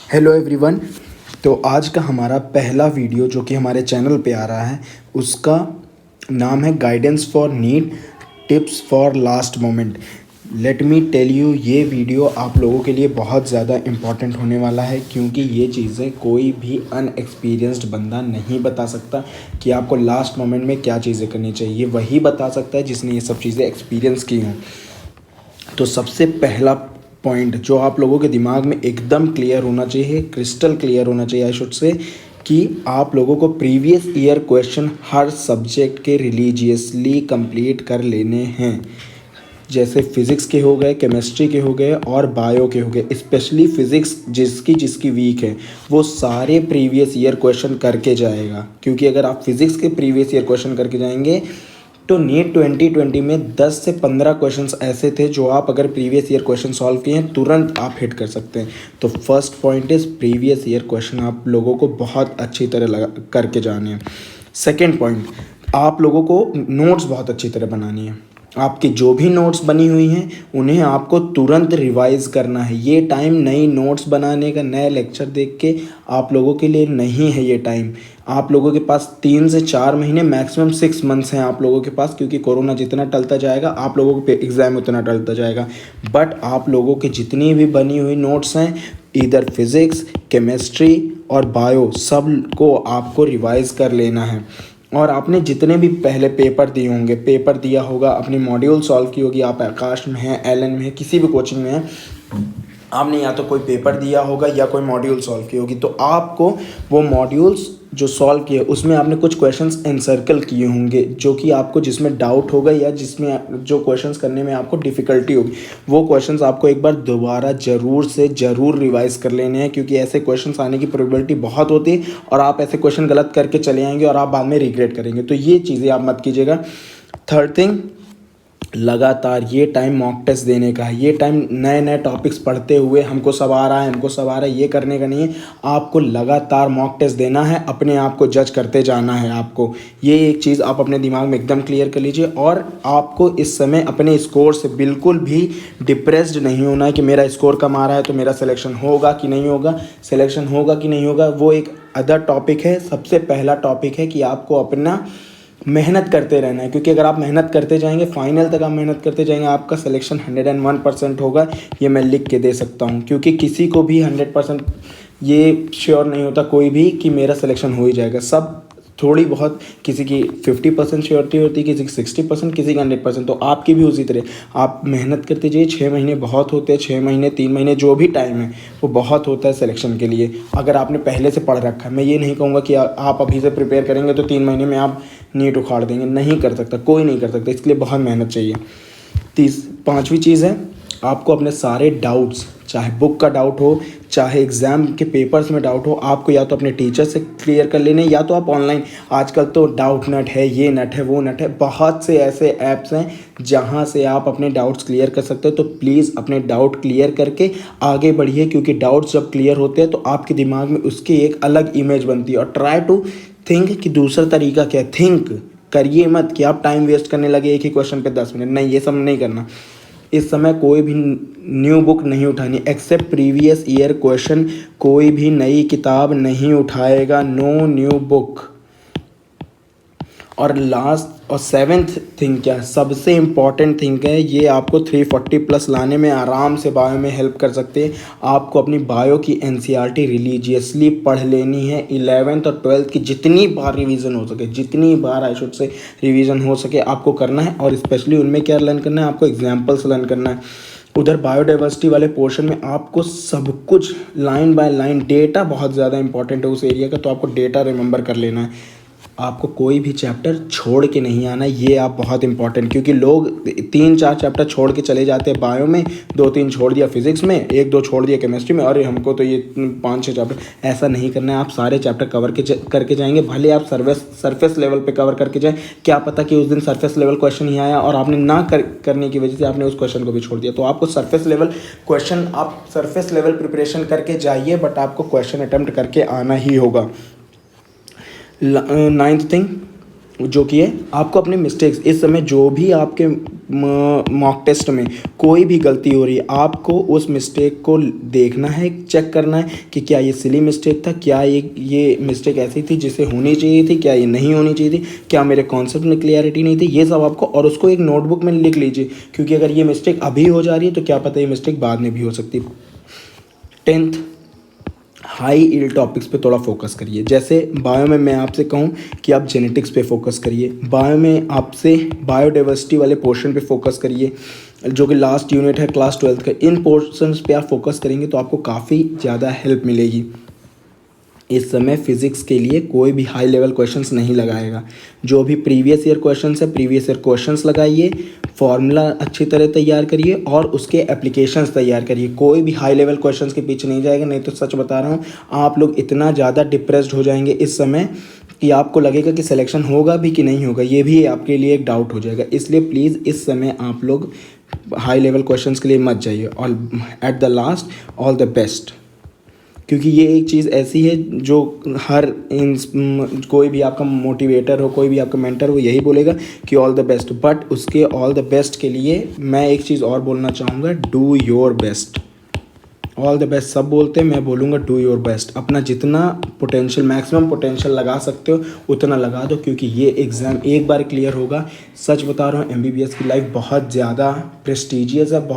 Hello everyone. तो आज का हमारा पहला वीडियो जो कि हमारे चैनल पे आ रहा है उसका नाम है guidance for NEET tips for last moment. Let me tell you, ये वीडियो आप लोगों के लिए बहुत ज़्यादा इम्पॉर्टेंट होने वाला है क्योंकि ये चीज़ें कोई भी अनएक्सपीरियंस्ड बंदा नहीं बता सकता कि आपको लास्ट मोमेंट में क्या चीज़ें करनी चाहिए। वही बता सकता है जिसने ये सब चीज़ें एक्सपीरियंस की हों। तो सबसे पहला पॉइंट जो आप लोगों के दिमाग में एकदम क्लियर होना चाहिए, क्रिस्टल क्लियर होना चाहिए आई शुड से, कि आप लोगों को प्रीवियस ईयर क्वेश्चन हर सब्जेक्ट के रिलीजियसली कंप्लीट कर लेने हैं। जैसे फिज़िक्स के हो गए, केमिस्ट्री के हो गए और बायो के हो गए। स्पेशली फ़िज़िक्स जिसकी वीक है वो सारे प्रीवियस ईयर क्वेश्चन करके जाएगा, क्योंकि अगर आप फिज़िक्स के प्रीवियस ईयर क्वेश्चन करके जाएंगे तो नीट 2020 में 10 से 15 क्वेश्चंस ऐसे थे जो आप अगर प्रीवियस ईयर क्वेश्चन सॉल्व किए हैं तुरंत आप हिट कर सकते हैं। तो first point is previous year question आप लोगों को बहुत अच्छी तरह लगा करके जाने हैं। सेकेंड पॉइंट, आप लोगों को नोट्स बहुत अच्छी तरह बनानी है। आपकी जो भी नोट्स बनी हुई हैं उन्हें आपको तुरंत रिवाइज़ करना है। ये टाइम नई नोट्स बनाने का, नए लेक्चर देख के आप लोगों के लिए नहीं है। ये टाइम आप लोगों के पास 3 से 4 महीने, मैक्सिमम 6 मंथ्स हैं आप लोगों के पास, क्योंकि कोरोना जितना टलता जाएगा आप लोगों के एग्ज़ाम उतना टलता जाएगा। बट आप लोगों की जितनी भी बनी हुई नोट्स हैं, इधर फिज़िक्स, केमिस्ट्री और बायो, सब को आपको रिवाइज़ कर लेना है। और आपने जितने भी पहले पेपर दिए होंगे, पेपर दिया होगा, अपनी मॉड्यूल सॉल्व की होगी, आप आकाश में हैं, एलन में हैं, किसी भी कोचिंग में हैं, आपने या तो कोई पेपर दिया होगा या कोई मॉड्यूल सॉल्व की होगी, तो आपको वो मॉड्यूल्स जो सॉल्व किए उसमें आपने कुछ क्वेश्चंस एनसर्कल किए होंगे जो कि आपको जिसमें डाउट होगा या जिसमें जो क्वेश्चंस करने में आपको डिफ़िकल्टी होगी, वो क्वेश्चंस आपको एक बार दोबारा ज़रूर रिवाइज़ कर लेने हैं, क्योंकि ऐसे क्वेश्चंस आने की प्रोबेबिलिटी बहुत होती है और आप ऐसे क्वेश्चन गलत करके चले आएंगे और आप बाद में रिग्रेट करेंगे। तो ये चीज़ें आप मत कीजिएगा। थर्ड थिंग, लगातार ये टाइम मॉक टेस्ट देने का है। ये टाइम नए नए टॉपिक्स पढ़ते हुए हमको सब आ रहा है ये करने का नहीं है। आपको लगातार मॉक टेस्ट देना है, अपने आप को जज करते जाना है आपको। ये एक चीज़ आप अपने दिमाग में एकदम क्लियर कर लीजिए। और आपको इस समय अपने स्कोर से बिल्कुल भी डिप्रेस्ड नहीं होना है कि मेरा स्कोर कम आ रहा है तो मेरा सिलेक्शन होगा कि नहीं होगा। सिलेक्शन होगा कि नहीं होगा वो एक अदर टॉपिक है। सबसे पहला टॉपिक है कि आपको अपना मेहनत करते रहना है, क्योंकि अगर आप मेहनत करते जाएंगे, फाइनल तक आप मेहनत करते जाएंगे, आपका सिलेक्शन 101% होगा। ये मैं लिख के दे सकता हूँ, क्योंकि किसी को भी 100% ये श्योर नहीं होता कोई भी कि मेरा सिलेक्शन हो ही जाएगा। सब थोड़ी बहुत, किसी की 50% श्योरिटी होती है, किसी की 60%, किसी की 100%। तो आपकी भी उसी तरह आप मेहनत करते जाइए। 6 महीने बहुत होते हैं, 6 महीने 3 महीने जो भी टाइम है वो बहुत होता है सिलेक्शन के लिए, अगर आपने पहले से पढ़ रखा है। मैं ये नहीं कहूँगा कि आप अभी से प्रिपेयर करेंगे तो 3 महीने में आप नीट उखाड़ देंगे, नहीं कर सकता, कोई नहीं कर सकता। इसके लिए बहुत मेहनत चाहिए। पाँचवीं चीज़ है, आपको अपने सारे डाउट्स, चाहे बुक का डाउट हो, चाहे एग्ज़ाम के पेपर्स में डाउट हो, आपको या तो अपने टीचर से क्लियर कर लेने, या तो आप ऑनलाइन, आजकल तो डाउट नट है, ये नट है, वो नट है, बहुत से ऐसे ऐप्स हैं जहां से आप अपने डाउट्स क्लियर कर सकते हो। तो प्लीज़ अपने डाउट क्लियर करके आगे बढ़िए, क्योंकि डाउट्स जब क्लियर होते हैं तो आपके दिमाग में उसकी एक अलग इमेज बनती है। और ट्राई टू थिंक कि दूसरा तरीका क्या है। थिंक करिए मत कि आप टाइम वेस्ट करने लगे एक ही क्वेश्चन पे 10 मिनट। नहीं, ये सब नहीं करना। इस समय कोई भी न्यू बुक नहीं उठानी, एक्सेप्ट प्रीवियस ईयर क्वेश्चन। कोई भी नई किताब नहीं उठाएगा, नो न्यू बुक। और लास्ट और सेवेंथ थिंग क्या है, सबसे इम्पॉर्टेंट थिंग है, ये आपको 340+ लाने में आराम से बायो में हेल्प कर सकते हैं। आपको अपनी बायो की एनसीईआरटी रिलीजियसली पढ़ लेनी है। 11th और 12th की जितनी बार रिवीजन हो सके, जितनी बार आई शुड से रिवीजन हो सके आपको करना है। और स्पेशली उनमें क्या लर्न करना है, आपको एग्जाम्पल्स लर्न करना है। उधर बायोडाइवर्सिटी वाले पोर्शन में आपको सब कुछ लाइन बाय लाइन, डेटा बहुत ज़्यादा इंपॉर्टेंट है उस एरिया का, तो आपको डेटा रिमेंबर कर लेना है। आपको कोई भी चैप्टर छोड़ के नहीं आना, ये आप बहुत इंपॉर्टेंट, क्योंकि लोग 3-4 चैप्टर छोड़ के चले जाते हैं बायो में, 2-3 छोड़ दिया फिजिक्स में, 1-2 छोड़ दिया केमिस्ट्री में, अरे हमको तो ये 5-6 चैप्टर। ऐसा नहीं करना है। आप सारे चैप्टर कवर करके जाएंगे, भले आप सरफेस लेवल पे कवर करके जाएं। क्या पता कि उस दिन सरफेस लेवल क्वेश्चन ही आया और आपने ना करने की वजह से आपने उस क्वेश्चन को भी छोड़ दिया। तो आपको सरफेस लेवल क्वेश्चन, आप सरफेस लेवल प्रिपरेशन करके जाइए, बट आपको क्वेश्चन अटैम्प्ट करके आना ही होगा। 9th थिंग, जो कि है आपको अपने मिस्टेक्स, इस समय जो भी आपके मॉक टेस्ट में कोई भी गलती हो रही है, आपको उस मिस्टेक को देखना है, चेक करना है कि क्या ये सिली मिस्टेक था, क्या ये मिस्टेक ऐसी थी जिसे होनी चाहिए थी, क्या ये नहीं होनी चाहिए थी, क्या मेरे कॉन्सेप्ट में क्लियरिटी नहीं थी, ये सब आपको, और उसको एक नोटबुक में लिख लीजिए, क्योंकि अगर ये मिस्टेक अभी हो जा रही है तो क्या पता ये मिस्टेक बाद में भी हो सकती है। 10th, हाई इल टॉपिक्स पे थोड़ा फोकस करिए। जैसे बायो में मैं आपसे कहूँ कि आप जेनेटिक्स पे फोकस करिए, बायो में आपसे बायोडाइवर्सिटी वाले पोर्शन पे फोकस करिए, जो कि लास्ट यूनिट है क्लास 12th का। इन पोर्शंस पे आप फोकस करेंगे तो आपको काफ़ी ज़्यादा हेल्प मिलेगी। इस समय फिज़िक्स के लिए कोई भी हाई लेवल क्वेश्चंस नहीं लगाएगा, जो भी प्रीवियस ईयर क्वेश्चंस है प्रीवियस ईयर क्वेश्चंस लगाइए, फॉर्मूला अच्छी तरह तैयार करिए और उसके एप्लीकेशंस तैयार करिए। कोई भी हाई लेवल क्वेश्चंस के पीछे नहीं जाएगा, नहीं तो सच बता रहा हूँ आप लोग इतना ज़्यादा डिप्रेस्ड हो जाएंगे इस समय कि आपको लगेगा कि सिलेक्शन होगा भी कि नहीं होगा, ये भी आपके लिए एक डाउट हो जाएगा। इसलिए प्लीज़ इस समय आप लोग हाई लेवल क्वेश्चंस के लिए मत जाइए। और at the last, all the best, क्योंकि ये एक चीज़ ऐसी है जो हर कोई भी आपका मोटिवेटर हो, कोई भी आपका मेंटर हो, यही बोलेगा कि ऑल द बेस्ट। बट उसके ऑल द बेस्ट के लिए मैं एक चीज़ और बोलना चाहूँगा, do your best. All the best सब बोलते हैं, मैं बोलूँगा डू योर बेस्ट। अपना जितना पोटेंशियल, मैक्सिमम पोटेंशियल लगा सकते हो उतना लगा दो, क्योंकि ये एग्ज़ाम एक बार क्लियर होगा। सच बता रहा हूँ, MBBS की लाइफ बहुत ज़्यादा प्रेस्टीजियस है, बहुत